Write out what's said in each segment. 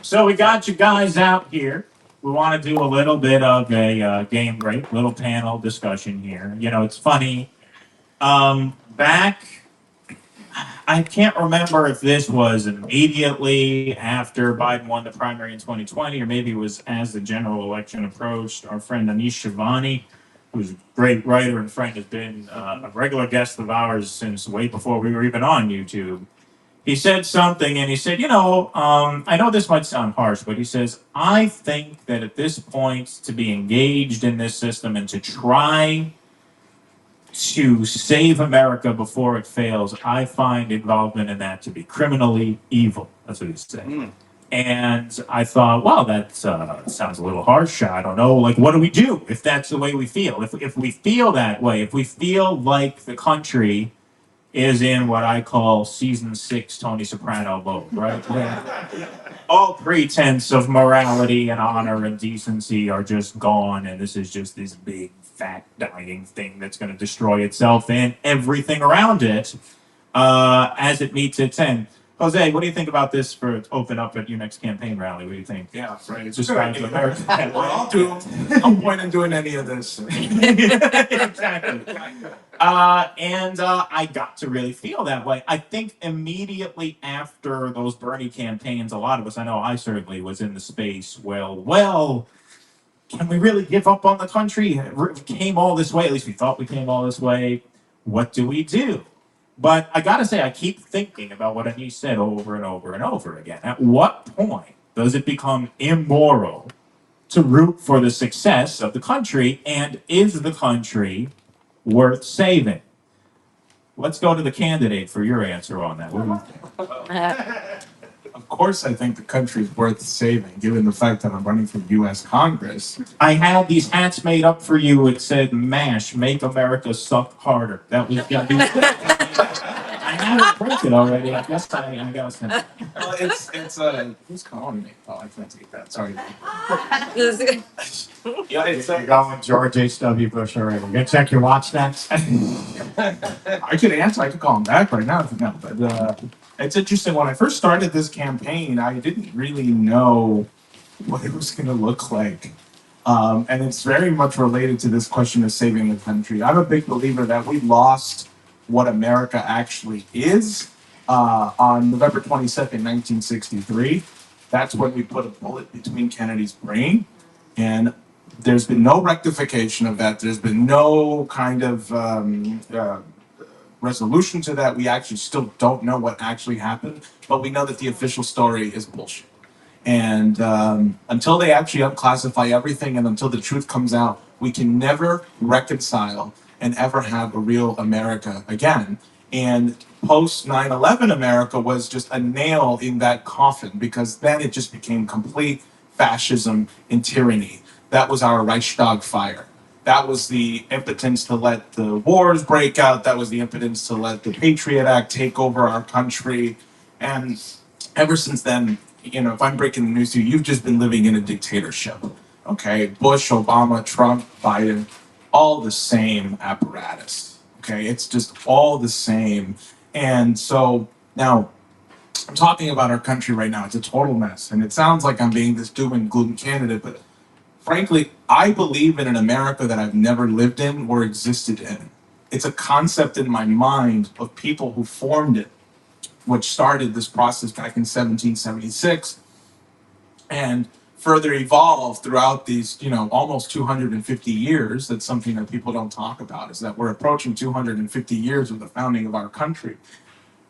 So we got you guys out here. We want to do a little bit of a game break, little panel discussion here. You know, it's funny. Back, I can't remember if this was immediately after Biden won the primary in 2020, or maybe it was as the general election approached. Our friend Anish Shivani, who's a great writer and friend, has been a regular guest of ours since way before we were even on YouTube. He said something, and he said, I know this might sound harsh, but he says, I think that at this point, to be engaged in this system and to try to save America before it fails, I find involvement in that to be criminally evil. That's what he said. And I thought, wow, that sounds a little harsh. I don't know. Like, what do we do if that's the way we feel? If we feel that way, if we feel like the country is in what I call season 6 Tony Soprano mode, right? Where all pretense of morality and honor and decency are just gone, and this is just this big, fat, dying thing that's going to destroy itself and everything around it as it meets its end. Jose, what do you think about this for open up at your next campaign rally? What do you think? Yeah, right. It's Describe good. America. We're all doomed. No point in doing any of this. Exactly. And I got to really feel that way. I think immediately after those Bernie campaigns, a lot of us, I know I certainly was in the space, well, can we really give up on the country? We came all this way, at least we thought we came all this way. What do we do? But I gotta say, I keep thinking about what Anish said over and over and over again. At what point does it become immoral to root for the success of the country, and is the country worth saving? Let's go to the candidate for your answer on that. What do you think? Of course, I think the country's worth saving, given the fact that I'm running for U.S. Congress. I had these hats made up for you. It said MASH, Make America Suck Harder. That was I have it printed already. I guess I gotta send it. Well, it's who's calling me? Oh, I can't take that. Sorry. Yeah, it's You're going George H.W. Bush already. You gonna check your watch stats? I could answer. I could call him back right now if you know. But it's interesting. When I first started this campaign, I didn't really know what it was going to look like. And it's very much related to this question of saving the country. I'm a big believer that we lost what America actually is on November 22nd, 1963. That's when we put a bullet between Kennedy's brain. And there's been no rectification of that. There's been no kind of resolution to that. We actually still don't know what actually happened, but we know that the official story is bullshit. And until they actually unclassify everything and until the truth comes out, we can never reconcile and ever have a real America again. And post 9/11 America was just a nail in that coffin, because then it just became complete fascism and tyranny. That was our Reichstag fire. That was the impotence to let the wars break out. That was the impotence to let the Patriot Act take over our country. And ever since then, if I'm breaking the news to you, you've just been living in a dictatorship. Okay, Bush, Obama, Trump, Biden, all the same apparatus. Okay, it's just all the same. And so now I'm talking about our country right now. It's a total mess. And it sounds like I'm being this doom and gloom candidate, but frankly, I believe in an America that I've never lived in or existed in. It's a concept in my mind of people who formed it, which started this process back in 1776 and further evolved throughout these, almost 250 years. That's something that people don't talk about, is that we're approaching 250 years of the founding of our country,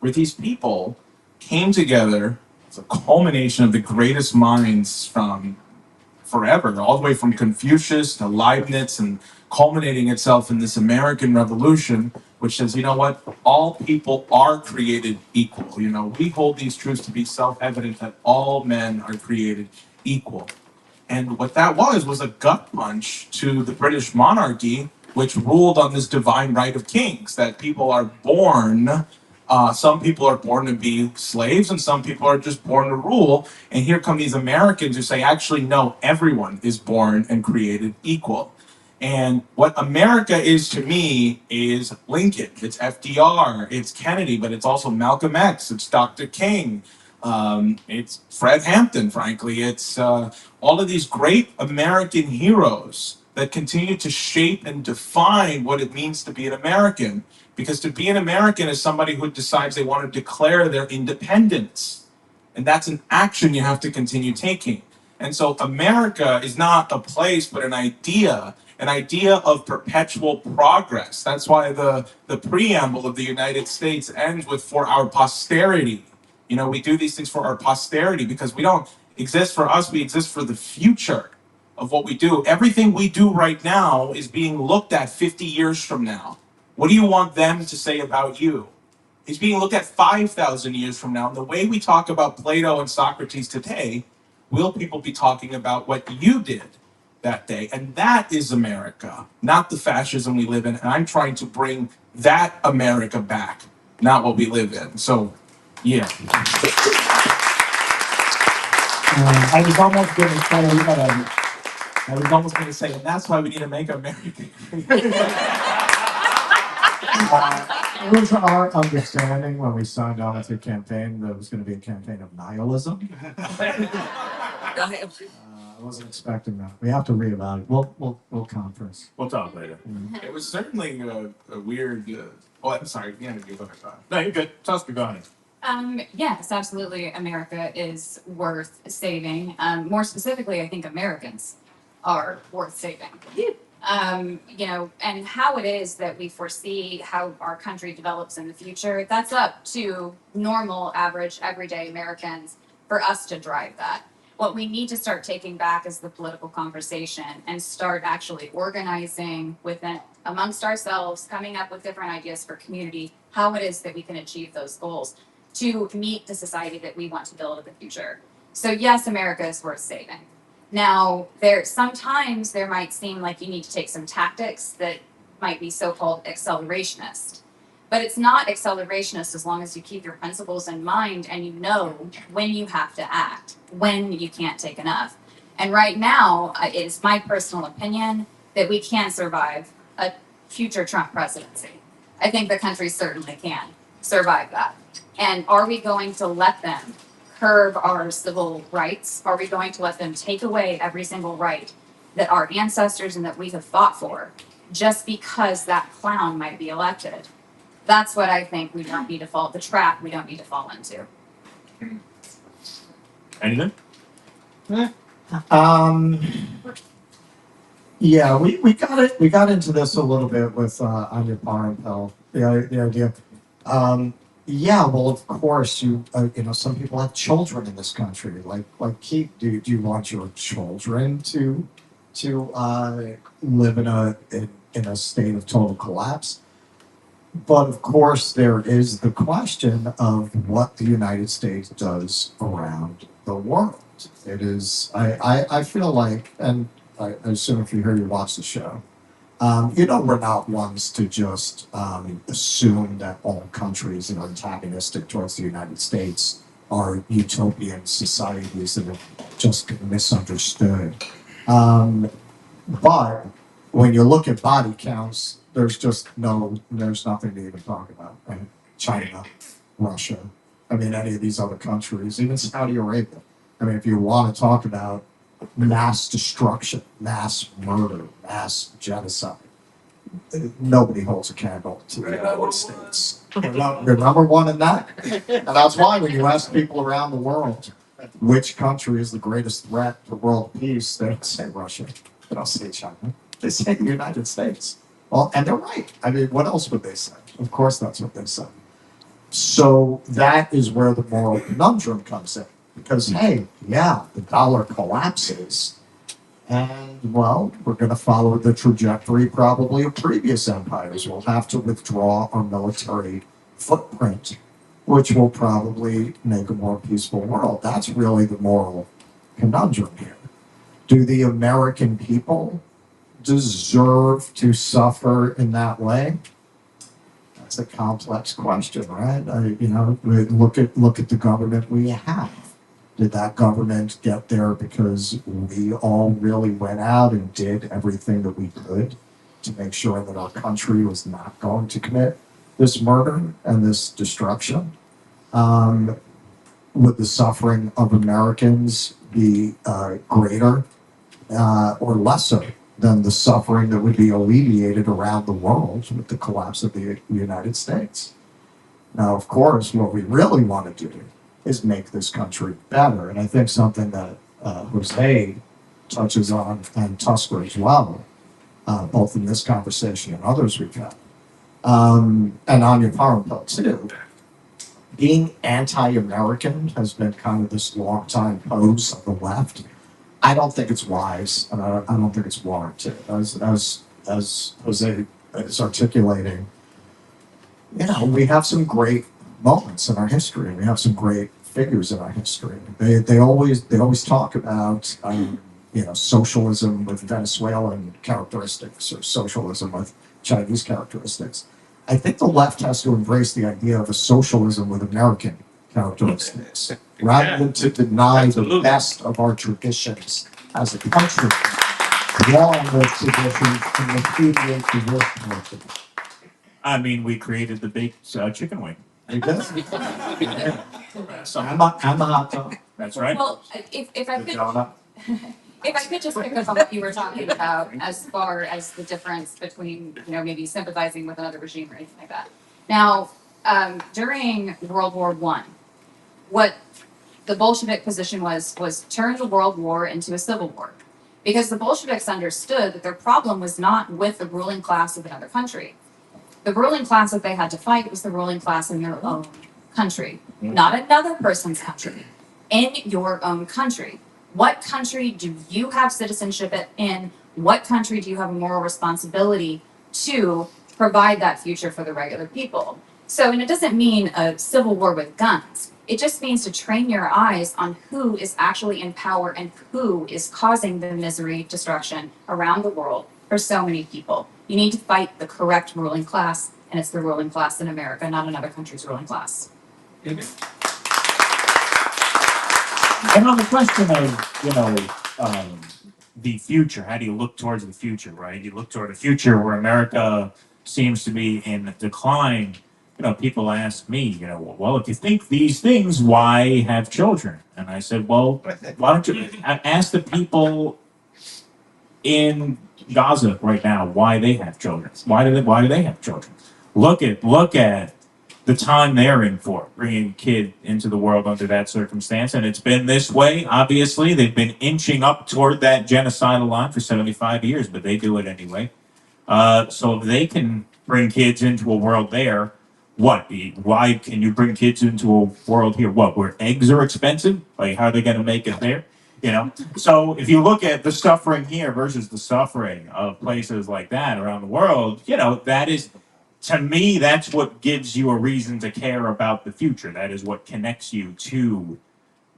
where these people came together as a culmination of the greatest minds from forever, all the way from Confucius to Leibniz, and culminating itself in this American Revolution, which says, all people are created equal. We hold these truths to be self-evident, that all men are created equal. And what that was a gut punch to the British monarchy, which ruled on this divine right of kings, that people are born, some people are born to be slaves, and some people are just born to rule. And here come these Americans who say, actually, no, everyone is born and created equal. And what America is to me is Lincoln, it's FDR, it's Kennedy, but it's also Malcolm X, it's Dr. King. It's Fred Hampton, frankly. It's all of these great American heroes that continue to shape and define what it means to be an American. Because to be an American is somebody who decides they want to declare their independence. And that's an action you have to continue taking. And so America is not a place, but an idea of perpetual progress. That's why the preamble of the United States ends with "for our posterity." You know, we do these things for our posterity because we don't exist for us, we exist for the future of what we do. Everything we do right now is being looked at 50 years from now. What do you want them to say about you? It's being looked at 5,000 years from now. And the way we talk about Plato and Socrates today, will people be talking about what you did that day? And that is America, not the fascism we live in. And I'm trying to bring that America back, not what we live in. So, yeah. I was almost going to say, and that's why we need to make America great. It was our understanding when we signed on with your campaign that it was going to be a campaign of nihilism. I wasn't expecting that. We have to reevaluate. We'll conference. We'll talk later. It was certainly a weird. Oh, I'm sorry. Yeah, you go ahead. No, you're good. Tusker, go ahead. Yes, absolutely. America is worth saving. More specifically, I think Americans are worth saving. You know, and how it is that we foresee how our country develops in the future, that's up to normal, average, everyday Americans for us to drive that. What we need to start taking back is the political conversation and start actually organizing within amongst ourselves, coming up with different ideas for community, how it is that we can achieve those goals to meet the society that we want to build in the future. So yes, America is worth saving. Now, sometimes there might seem like you need to take some tactics that might be so-called accelerationist. But it's not accelerationist as long as you keep your principles in mind and you know when you have to act, when you can't take enough. And right now, it's my personal opinion that we can survive a future Trump presidency. I think the country certainly can survive that. And are we going to let them curb our civil rights? Are we going to let them take away every single right that our ancestors and that we have fought for just because that clown might be elected? That's what I think we don't need to fall, the trap we don't need to fall into. Anything? Yeah, we got into this a little bit with Anya Parenpel, the idea. Yeah, well, of course, you know, some people have children in this country. Like Keith, do you want your children to live in a state of total collapse? But of course, there is the question of what the United States does around the world. It is, I feel like, and I assume if you're here, you watch the show. You know, we're not ones to just assume that all countries that are antagonistic towards the United States are utopian societies that have just been misunderstood. But when you look at body counts, there's nothing to even talk about. Right? China, Russia, I mean, any of these other countries, even Saudi Arabia. I mean, if you want to talk about mass destruction, mass murder, mass genocide, nobody holds a candle to the United States. We're number one in that. And that's why when you ask people around the world, which country is the greatest threat to world peace, they don't say Russia. They don't say China. They say the United States. Well, and they're right. I mean, what else would they say? Of course, that's what they say. So that is where the moral conundrum comes in. Because, hey, yeah, the dollar collapses. And, well, we're going to follow the trajectory probably of previous empires. We'll have to withdraw our military footprint, which will probably make a more peaceful world. That's really the moral conundrum here. Do the American people deserve to suffer in that way? That's a complex question, right? Look at the government we have. Did that government get there because we all really went out and did everything that we could to make sure that our country was not going to commit this murder and this destruction? would the suffering of Americans be greater or lesser than the suffering that would be alleviated around the world with the collapse of the United States? Now, of course, what we really want to do is make this country better. And I think something that Jose touches on, and Tusker as well, both in this conversation and others we've had, and Anya Parampil too, being anti-American has been kind of this long-time pose of the left. I don't think it's wise, and I don't think it's warranted. As Jose is articulating, we have some great moments in our history. We have some great figures in our history. They always talk about socialism with Venezuelan characteristics or socialism with Chinese characteristics. I think the left has to embrace the idea of a socialism with American characteristics, rather than to deny the best of our traditions as a country, draw on those traditions and repudiate the worst traditions. I mean, we created the baked chicken wing. You did? So, And the hot dog. that's right. Well, if I The could, donut. if I could just pick up on what you were talking about as far as the difference between, maybe sympathizing with another regime or anything like that. Now, during World War I, what the Bolshevik position was turn the World War into a civil war. Because the Bolsheviks understood that their problem was not with the ruling class of another country. The ruling class that they had to fight was the ruling class in their own country, not another person's country, in your own country. What country do you have citizenship in? What country do you have a moral responsibility to provide that future for the regular people? So, and it doesn't mean a civil war with guns. It just means to train your eyes on who is actually in power and who is causing the misery, destruction around the world for so many people. You need to fight the correct ruling class, and it's the ruling class in America, not another country's ruling class. And on the question of, the future, how do you look towards the future, right? You look toward a future where America seems to be in decline. People ask me, well, if you think these things, why have children? And I said, well, why don't you ask the people in Gaza right now why they have children? Why do they have children? Look at the time they're in for bringing a kid into the world under that circumstance, and it's been this way. Obviously, they've been inching up toward that genocidal line for 75 years, but they do it anyway. So if they can bring kids into a world there, why can you bring kids into a world here? Where eggs are expensive? Like, how are they going to make it there? So if you look at the suffering here versus the suffering of places like that around the world, that is, to me, that's what gives you a reason to care about the future. That is what connects you to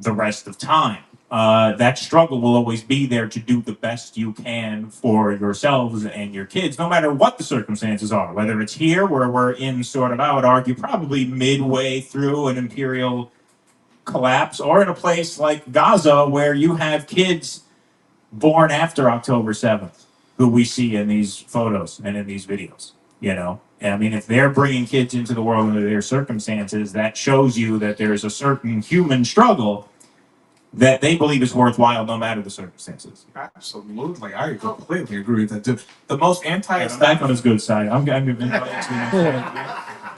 the rest of time. That struggle will always be there to do the best you can for yourselves and your kids, no matter what the circumstances are, whether it's here where we're in sort of, I would argue, probably midway through an imperial collapse, or in a place like Gaza where you have kids born after October 7th who we see in these photos and in these videos, And I mean, if they're bringing kids into the world under their circumstances, that shows you that there's a certain human struggle that they believe is worthwhile no matter the circumstances. Absolutely, I completely agree with that too. The most I'm back on his good side. I'm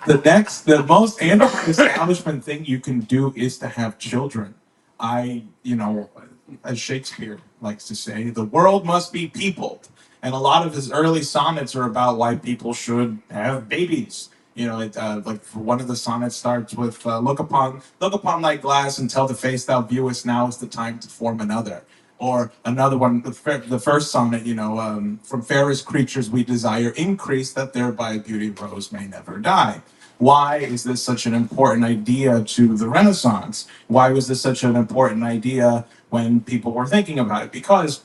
the most anti-establishment thing you can do is to have children. As Shakespeare likes to say, the world must be peopled. And a lot of his early sonnets are about why people should have babies. Like one of the sonnets starts with, look upon thy glass and tell the face thou viewest, now is the time to form another. Or another one, the first sonnet, from fairest creatures we desire increase, that thereby beauty rose may never die. Why is this such an important idea to the Renaissance? Why was this such an important idea when people were thinking about it? Because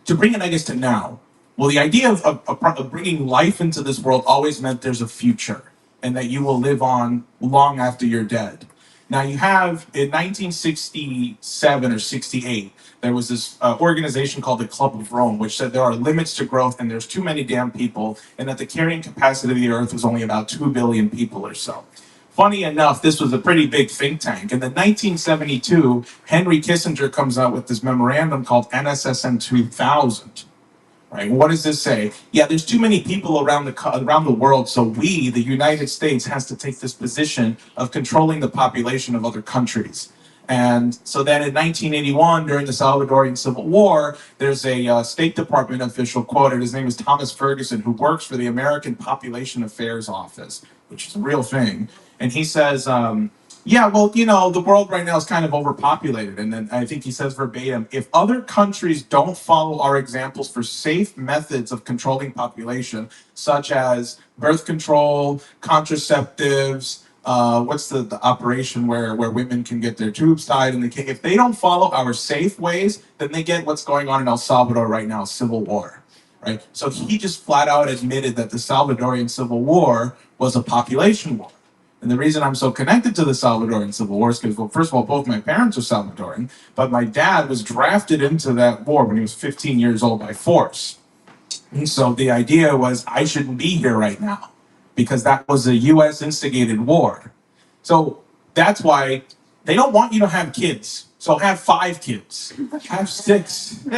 to bring it, I guess, to now, well, the idea of bringing life into this world always meant there's a future and that you will live on long after you're dead. Now you have, in 1967 or 68, there was this organization called the Club of Rome, which said there are limits to growth and there's too many damn people, and that the carrying capacity of the earth was only about 2 billion people or so. funny enough, this was a pretty big think tank. In the 1972, Henry Kissinger comes out with this memorandum called NSSN 2000. Right? What does this say? Yeah, there's too many people around the world, so we, the United States, has to take this position of controlling the population of other countries. And so then in 1981, during the Salvadorian Civil War, there's a State Department official quoted. His name is Thomas Ferguson, who works for the American Population Affairs Office, which is a real thing. And he says, yeah, well, the world right now is kind of overpopulated. And then I think he says verbatim, if other countries don't follow our examples for safe methods of controlling population, such as birth control, contraceptives, what's the operation where women can get their tubes tied, and if they don't follow our safe ways, then they get what's going on in El Salvador right now, civil war, right? So he just flat out admitted that the Salvadorian Civil War was a population war. And the reason I'm so connected to the Salvadorian Civil War is because, well, first of all, both my parents are Salvadorian, but my dad was drafted into that war when he was 15 years old by force. And so the idea was I shouldn't be here right now because that was a U.S. instigated war. So that's why they don't want you to have kids. So have 5 kids, have 6,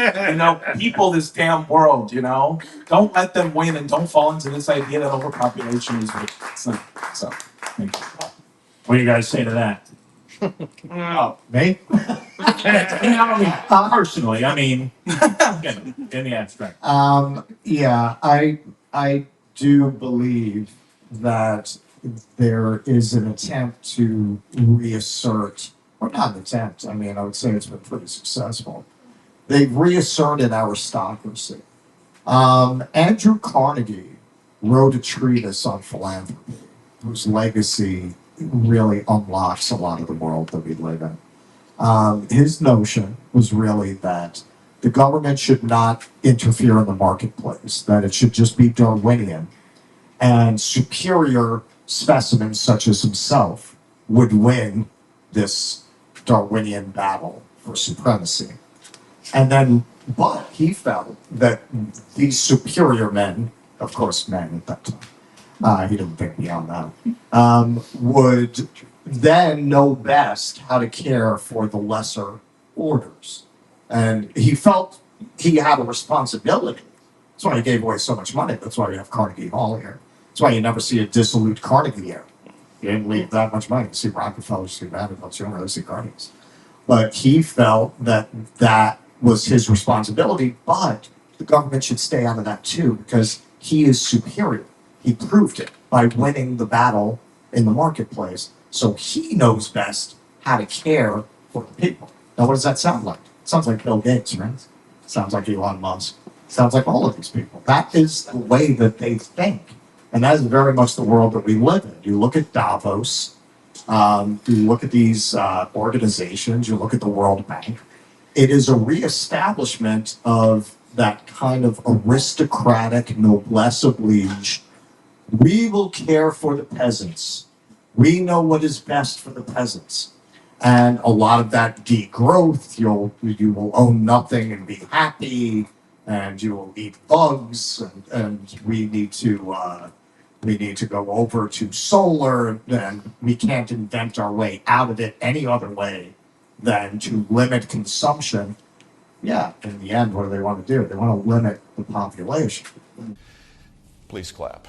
people this damn world, Don't let them win and don't fall into this idea that overpopulation is good. It's not. So, thank you. What do you guys say to that? Me? Personally, in the abstract. Yeah, I do believe that there is an attempt to reassert, or not an attempt, I would say it's been pretty successful. They've reasserted aristocracy. Andrew Carnegie wrote a treatise on philanthropy, whose legacy really unlocks a lot of the world that we live in. His notion was really that the government should not interfere in the marketplace, that it should just be Darwinian, and superior specimens such as himself would win this Darwinian battle for supremacy. But he felt that these superior men, of course men at that time, he didn't think beyond that, would then know best how to care for the lesser orders. And he felt he had a responsibility. That's why he gave away so much money. That's why we have Carnegie Hall here. That's why you never see a dissolute Carnegie here. You didn't leave that much money. You see Rockefeller, you see Vanderbilt, you don't really see Carnegie's. But he felt that that was his responsibility, but the government should stay out of that too, because he is superior. He proved it by winning the battle in the marketplace. So he knows best how to care for the people. Now, what does that sound like? It sounds like Bill Gates, right? It sounds like Elon Musk. It sounds like all of these people. That is the way that they think. And that is very much the world that we live in. You look at Davos, you look at these organizations, you look at the World Bank. It is a reestablishment of that kind of aristocratic noblesse oblige. We will care for the peasants. We know what is best for the peasants. And a lot of that degrowth, you will own nothing and be happy, and you will eat bugs, and we need to go over to solar, and we can't invent our way out of it any other way than to limit consumption. Yeah, in the end, what do they want to do? They want to limit the population. Please clap.